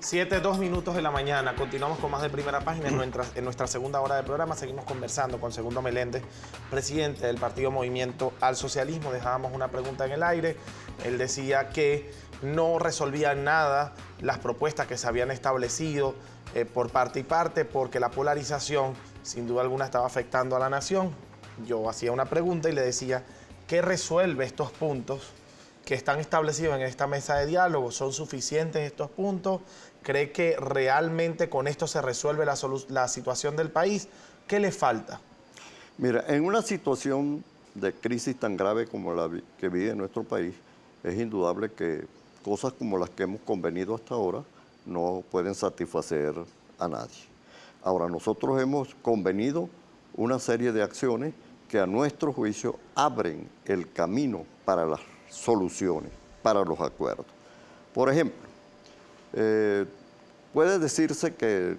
7:02 de la mañana. Continuamos con más de Primera Página. En nuestra segunda hora de programa seguimos conversando con Segundo Meléndez, presidente del partido Movimiento al Socialismo. Dejábamos una pregunta en el aire. Él decía que no resolvían nada las propuestas que se habían establecido por parte y parte, porque la polarización sin duda alguna estaba afectando a la nación. Yo hacía una pregunta y le decía, ¿qué resuelve estos puntos que están establecidos en esta mesa de diálogo? ¿Son suficientes estos puntos? ¿Cree que realmente con esto se resuelve la situación del país? ¿Qué le falta? Mira, en una situación de crisis tan grave como la que vive nuestro país, es indudable que cosas como las que hemos convenido hasta ahora no pueden satisfacer a nadie. Ahora, nosotros hemos convenido una serie de acciones que a nuestro juicio abren el camino para las soluciones, para los acuerdos. Por ejemplo, puede decirse que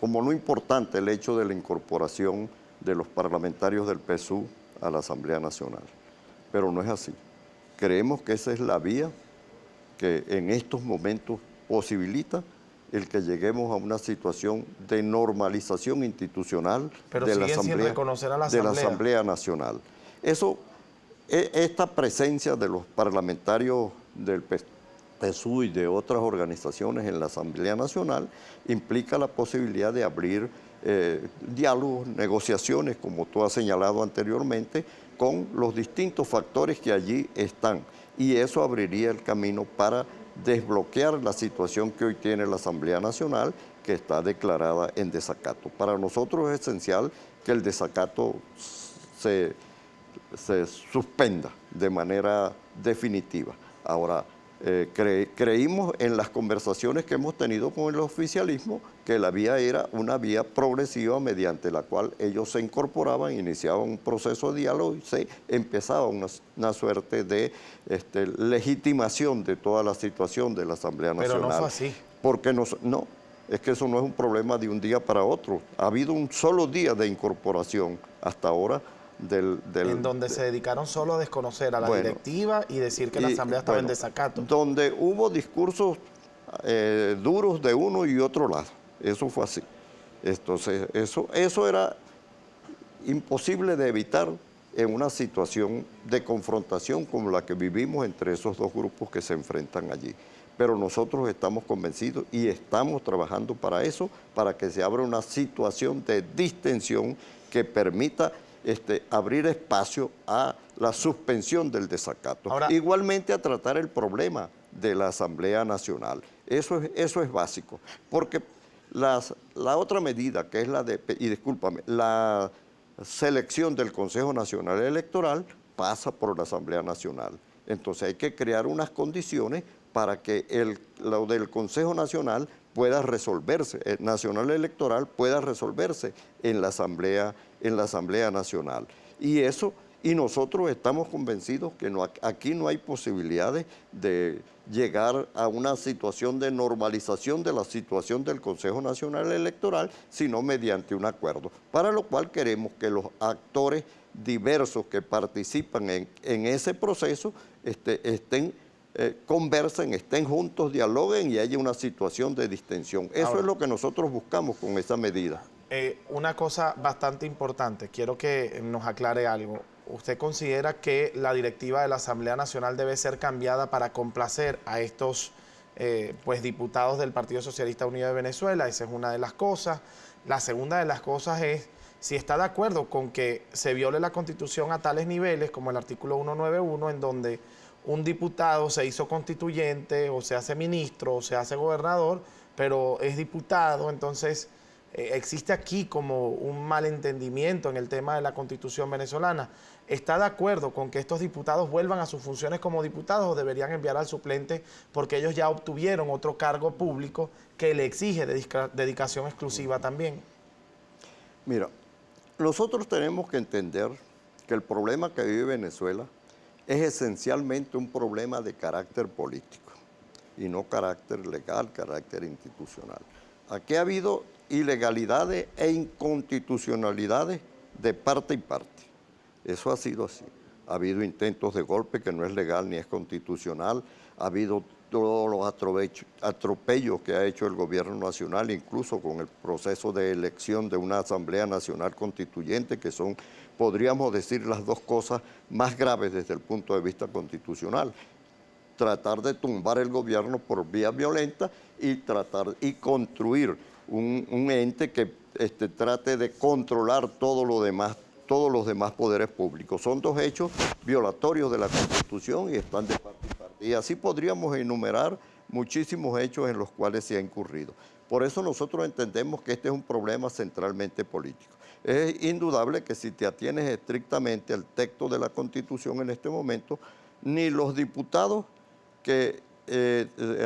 como no importante el hecho de la incorporación de los parlamentarios del PSUV a la Asamblea Nacional, pero no es así. Creemos que esa es la vía que en estos momentos posibilita el que lleguemos a una situación de normalización institucional de la Asamblea Nacional. Esta presencia de los parlamentarios del PSUV y de otras organizaciones en la Asamblea Nacional implica la posibilidad de abrir diálogos, negociaciones, como tú has señalado anteriormente, con los distintos factores que allí están. Y eso abriría el camino para desbloquear la situación que hoy tiene la Asamblea Nacional, que está declarada en desacato. Para nosotros es esencial que el desacato se suspenda de manera definitiva. Ahora, creímos en las conversaciones que hemos tenido con el oficialismo que la vía era una vía progresiva mediante la cual ellos se incorporaban, iniciaban un proceso de diálogo y se empezaba una suerte de legitimación de toda la situación de la Asamblea Nacional. Pero no fue así. Porque no, es que eso no es un problema de un día para otro. Ha habido un solo día de incorporación hasta ahora. En donde se dedicaron solo a desconocer a la directiva y decir que la Asamblea estaba en desacato. Donde hubo discursos duros de uno y otro lado. Eso fue así. Entonces, eso era imposible de evitar en una situación de confrontación como la que vivimos entre esos dos grupos que se enfrentan allí. Pero nosotros estamos convencidos y estamos trabajando para eso, para que se abra una situación de distensión que permita abrir espacio a la suspensión del desacato. Ahora, igualmente a tratar el problema de la Asamblea Nacional. Eso es básico, porque la otra medida, que es la selección del Consejo Nacional Electoral, pasa por la Asamblea Nacional. Entonces hay que crear unas condiciones para que lo del Consejo Nacional pueda resolverse, el Nacional Electoral pueda resolverse en la Asamblea Nacional. Y nosotros estamos convencidos que aquí no hay posibilidades de llegar a una situación de normalización de la situación del Consejo Nacional Electoral, sino mediante un acuerdo, para lo cual queremos que los actores diversos que participan en ese proceso conversen, estén juntos, dialoguen y haya una situación de distensión. Eso es lo que nosotros buscamos con esa medida. Una cosa bastante importante, quiero que nos aclare algo. ¿Usted considera que la directiva de la Asamblea Nacional debe ser cambiada para complacer a estos diputados del Partido Socialista Unido de Venezuela? Esa es una de las cosas. La segunda de las cosas es si está de acuerdo con que se viole la Constitución a tales niveles como el artículo 191, en donde un diputado se hizo constituyente o se hace ministro o se hace gobernador, pero es diputado. Entonces existe aquí como un malentendimiento en el tema de la Constitución venezolana. ¿Está de acuerdo con que estos diputados vuelvan a sus funciones como diputados o deberían enviar al suplente porque ellos ya obtuvieron otro cargo público que le exige dedicación exclusiva también? Mira, nosotros tenemos que entender que el problema que vive Venezuela es esencialmente un problema de carácter político y no carácter legal, carácter institucional. Aquí ha habido ilegalidades e inconstitucionalidades de parte y parte. Eso ha sido así. ha habido intentos de golpe que no es legal ni es constitucional, ha habido todos los atropellos que ha hecho el gobierno nacional, incluso con el proceso de elección de una Asamblea Nacional Constituyente, que son, podríamos decir, las dos cosas más graves desde el punto de vista constitucional. Tratar de tumbar el gobierno por vía violenta y tratar y construir un ente que trate de controlar todos los demás poderes públicos. Son dos hechos violatorios de la Constitución y están de parte y parte. Y así podríamos enumerar muchísimos hechos en los cuales se ha incurrido. Por eso nosotros entendemos que este es un problema centralmente político. Es indudable que si te atienes estrictamente al texto de la Constitución en este momento, ni los diputados que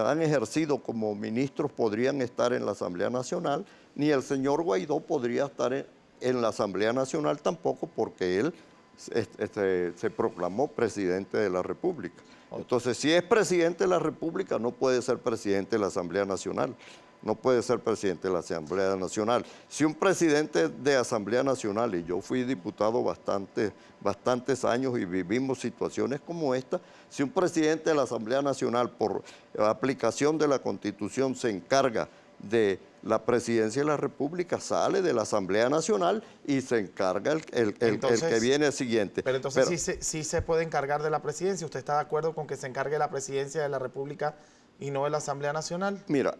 han ejercido como ministros podrían estar en la Asamblea Nacional, ni el señor Guaidó podría estar en la Asamblea Nacional tampoco, porque él se proclamó presidente de la República. Entonces, si es presidente de la República, no puede ser presidente de la Asamblea Nacional. No puede ser presidente de la Asamblea Nacional. Si un presidente de Asamblea Nacional, y yo fui diputado bastantes años y vivimos situaciones como esta, si un presidente de la Asamblea Nacional, por aplicación de la Constitución, se encarga de la presidencia de la República, sale de la Asamblea Nacional y se encarga el que viene siguiente. Pero entonces sí se puede encargar de la presidencia. ¿Usted está de acuerdo con que se encargue la presidencia de la República y no de la Asamblea Nacional? Mira,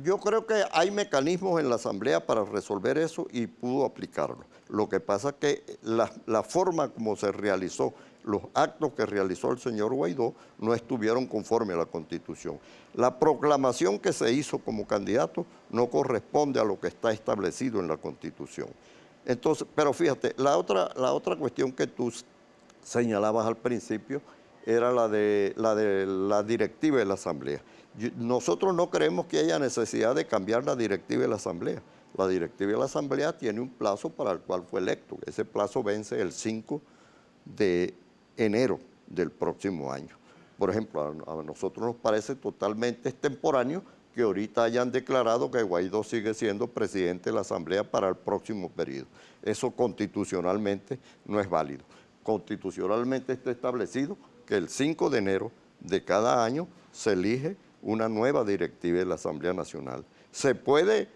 yo creo que hay mecanismos en la Asamblea para resolver eso y pudo aplicarlo. Lo que pasa es que la forma como se realizó, los actos que realizó el señor Guaidó no estuvieron conforme a la Constitución. La proclamación que se hizo como candidato no corresponde a lo que está establecido en la Constitución. Entonces, pero fíjate, la otra cuestión que tú señalabas al principio era la de la directiva de la Asamblea. Nosotros no creemos que haya necesidad de cambiar la directiva de la Asamblea. La directiva de la Asamblea tiene un plazo para el cual fue electo. Ese plazo vence el 5 de enero del próximo año. Por ejemplo, a nosotros nos parece totalmente extemporáneo que ahorita hayan declarado que Guaidó sigue siendo presidente de la Asamblea para el próximo periodo. Eso constitucionalmente no es válido. Constitucionalmente está establecido que el 5 de enero de cada año se elige una nueva directiva de la Asamblea Nacional. Se puede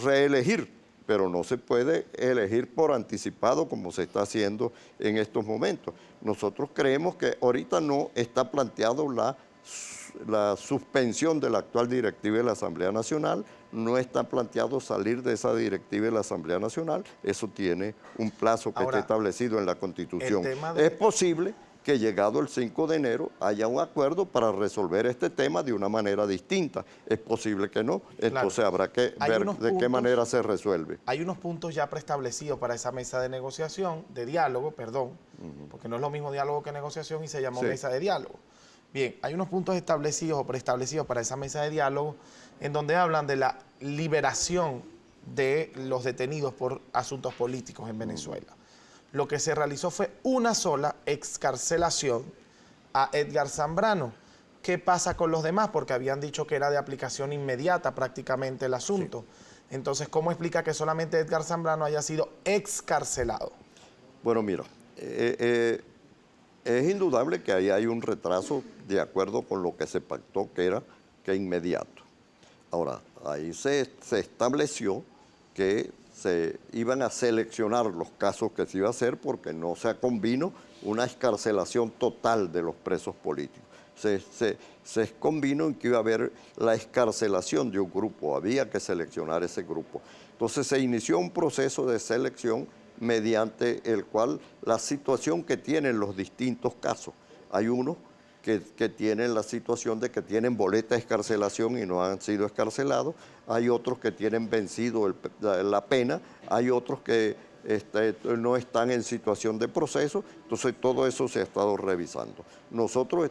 reelegir, pero no se puede elegir por anticipado como se está haciendo en estos momentos. Nosotros creemos que ahorita no está planteado la suspensión de la actual directiva de la Asamblea Nacional, no está planteado salir de esa directiva de la Asamblea Nacional, eso tiene un plazo que está establecido en la Constitución. Es posible que llegado el 5 de enero haya un acuerdo para resolver este tema de una manera distinta. Es posible que no, entonces habrá que ver de qué manera se resuelve. Hay unos puntos ya preestablecidos para esa mesa de negociación, de diálogo, perdón, porque no es lo mismo diálogo que negociación y se llamó mesa de diálogo. Bien, hay unos puntos establecidos o preestablecidos para esa mesa de diálogo en donde hablan de la liberación de los detenidos por asuntos políticos en Venezuela. Lo que se realizó fue una sola excarcelación a Edgar Zambrano. ¿Qué pasa con los demás? Porque habían dicho que era de aplicación inmediata prácticamente el asunto. Sí. Entonces, ¿cómo explica que solamente Edgar Zambrano haya sido excarcelado? Bueno, mira, es indudable que ahí hay un retraso de acuerdo con lo que se pactó, que era que inmediato. Ahora, ahí se estableció que se iban a seleccionar los casos que se iba a hacer porque no se convino una excarcelación total de los presos políticos. Se convino en que iba a haber la excarcelación de un grupo, había que seleccionar ese grupo. Entonces se inició un proceso de selección mediante el cual la situación que tienen los distintos casos. Hay unos que tienen la situación de que tienen boleta de excarcelación y no han sido excarcelados, hay otros que tienen vencido la pena, hay otros que no están en situación de proceso, entonces todo eso se ha estado revisando. Nosotros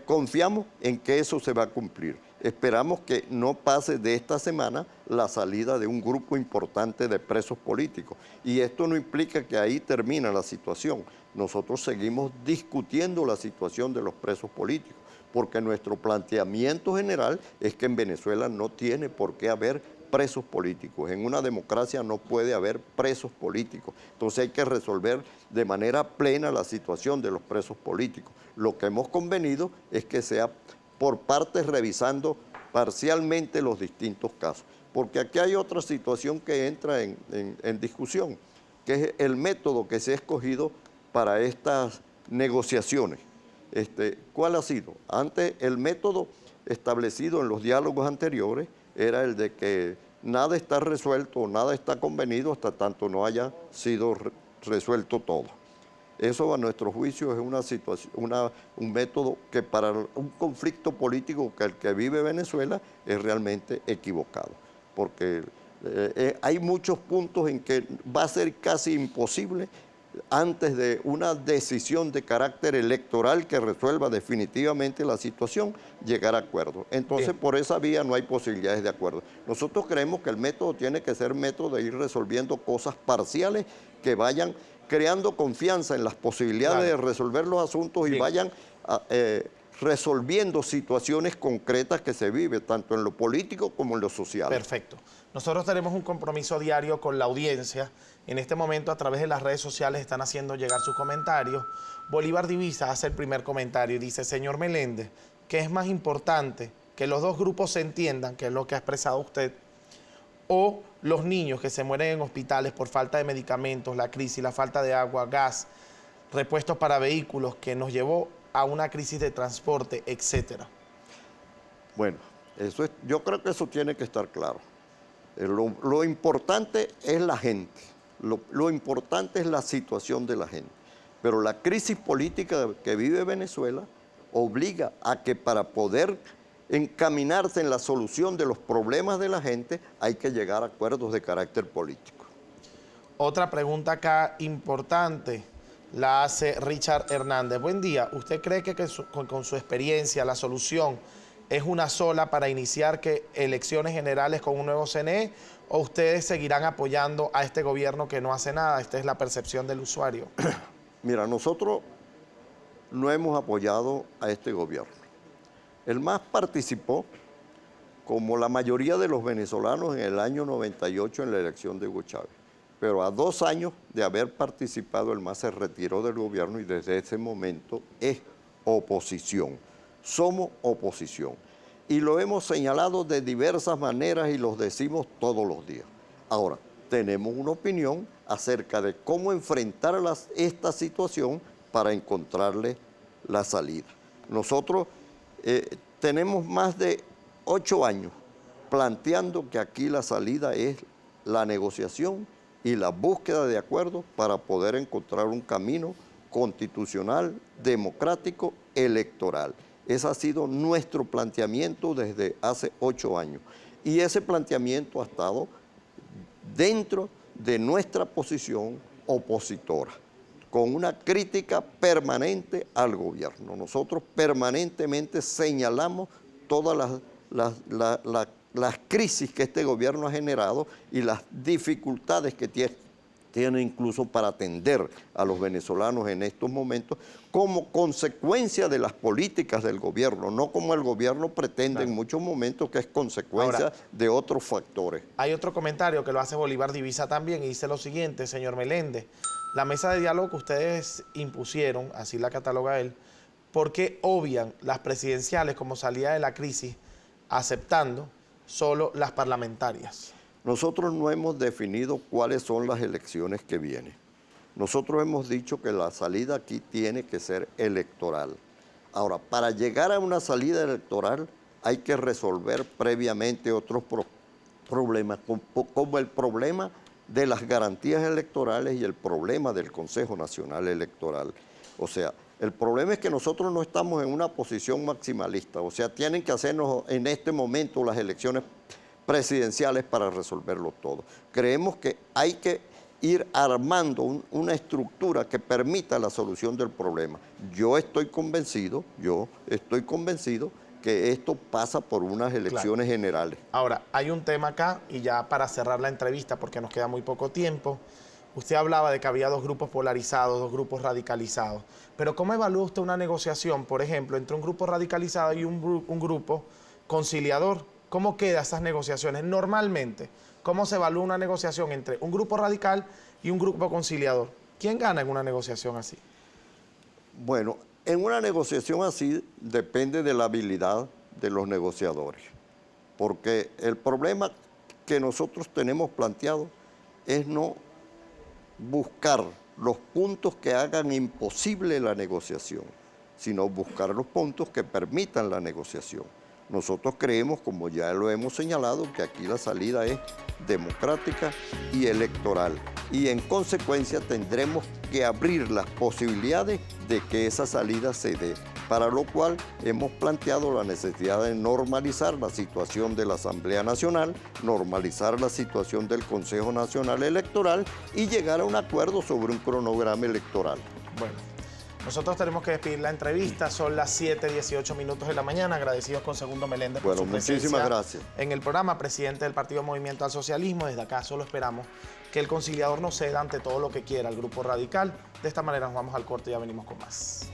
confiamos en que eso se va a cumplir. Esperamos que no pase de esta semana la salida de un grupo importante de presos políticos. Y esto no implica que ahí termina la situación. Nosotros seguimos discutiendo la situación de los presos políticos, porque nuestro planteamiento general es que en Venezuela no tiene por qué haber presos políticos. En una democracia no puede haber presos políticos. Entonces hay que resolver de manera plena la situación de los presos políticos. Lo que hemos convenido es que sea por partes revisando parcialmente los distintos casos. Porque aquí hay otra situación que entra en discusión, que es el método que se ha escogido para estas negociaciones. ¿Cuál ha sido? Antes, el método establecido en los diálogos anteriores era el de que nada está resuelto, nada está convenido hasta tanto no haya sido resuelto todo. Eso, a nuestro juicio, es una situación, un método que para un conflicto político que el que vive Venezuela es realmente equivocado, porque hay muchos puntos en que va a ser casi imposible antes de una decisión de carácter electoral que resuelva definitivamente la situación, llegar a acuerdos. Entonces, bien, por esa vía no hay posibilidades de acuerdo. Nosotros creemos que el método tiene que ser método de ir resolviendo cosas parciales que vayan creando confianza en las posibilidades de resolver los asuntos y vayan resolviendo situaciones concretas que se viven, tanto en lo político como en lo social. Perfecto. Nosotros tenemos un compromiso diario con la audiencia. En este momento, a través de las redes sociales, están haciendo llegar sus comentarios. Bolívar Divisa hace el primer comentario y dice: señor Meléndez, ¿qué es más importante? ¿Que los dos grupos se entiendan, que es lo que ha expresado usted, o los niños que se mueren en hospitales por falta de medicamentos, la crisis, la falta de agua, gas, repuestos para vehículos, que nos llevó a una crisis de transporte, etcétera? Bueno, yo creo que eso tiene que estar claro. Lo importante es la gente, lo importante es la situación de la gente. Pero la crisis política que vive Venezuela obliga a que para poder encaminarse en la solución de los problemas de la gente hay que llegar a acuerdos de carácter político. Otra pregunta acá importante la hace Richard Hernández. Buen día, ¿usted cree que con su experiencia la solución es una sola para iniciar elecciones generales con un nuevo CNE, o ustedes seguirán apoyando a este gobierno que no hace nada? Esta es la percepción del usuario. Mira, nosotros no hemos apoyado a este gobierno. El MAS participó, como la mayoría de los venezolanos, en el año 98 en la elección de Hugo Chávez. Pero a 2 años de haber participado, el MAS se retiró del gobierno y desde ese momento es oposición. Somos oposición. Y lo hemos señalado de diversas maneras y los decimos todos los días. Ahora, tenemos una opinión acerca de cómo enfrentar esta situación para encontrarle la salida. Nosotros tenemos más de 8 años planteando que aquí la salida es la negociación y la búsqueda de acuerdos para poder encontrar un camino constitucional, democrático, electoral. Ese ha sido nuestro planteamiento desde hace 8 años. Y ese planteamiento ha estado dentro de nuestra posición opositora, con una crítica permanente al gobierno. Nosotros permanentemente señalamos todas las crisis que este gobierno ha generado y las dificultades que tiene incluso para atender a los venezolanos en estos momentos como consecuencia de las políticas del gobierno, no como el gobierno pretende en muchos momentos, que es consecuencia de otros factores. Hay otro comentario que lo hace Bolívar Divisa también y dice lo siguiente: señor Meléndez, la mesa de diálogo que ustedes impusieron, así la cataloga él, ¿por qué obvian las presidenciales como salida de la crisis, aceptando solo las parlamentarias? Nosotros no hemos definido cuáles son las elecciones que vienen. Nosotros hemos dicho que la salida aquí tiene que ser electoral. Ahora, para llegar a una salida electoral hay que resolver previamente otros problemas, como el problema de las garantías electorales y el problema del Consejo Nacional Electoral. O sea, el problema es que nosotros no estamos en una posición maximalista, o sea, tienen que hacernos en este momento las elecciones presidenciales para resolverlo todo. Creemos que hay que ir armando una estructura que permita la solución del problema. Yo estoy convencido que esto pasa por unas elecciones generales. Ahora, hay un tema acá, y ya para cerrar la entrevista, porque nos queda muy poco tiempo, usted hablaba de que había 2 grupos polarizados, 2 grupos radicalizados, pero ¿cómo evalúa usted una negociación, por ejemplo, entre un grupo radicalizado y un grupo conciliador, ¿Cómo quedan esas negociaciones? Normalmente, ¿cómo se evalúa una negociación entre un grupo radical y un grupo conciliador? ¿Quién gana en una negociación así? Bueno, en una negociación así depende de la habilidad de los negociadores, porque el problema que nosotros tenemos planteado es no buscar los puntos que hagan imposible la negociación, sino buscar los puntos que permitan la negociación. Nosotros creemos, como ya lo hemos señalado, que aquí la salida es democrática y electoral, y en consecuencia tendremos que abrir las posibilidades de que esa salida se dé, para lo cual hemos planteado la necesidad de normalizar la situación de la Asamblea Nacional, normalizar la situación del Consejo Nacional Electoral y llegar a un acuerdo sobre un cronograma electoral. Bueno, nosotros tenemos que despedir la entrevista, son las 7:18 minutos de la mañana, agradecidos con Segundo Meléndez por su presencia. Muchísimas gracias. En el programa, presidente del Partido Movimiento al Socialismo, desde acá solo esperamos que el conciliador no ceda ante todo lo que quiera el Grupo Radical. De esta manera nos vamos al corte y ya venimos con más.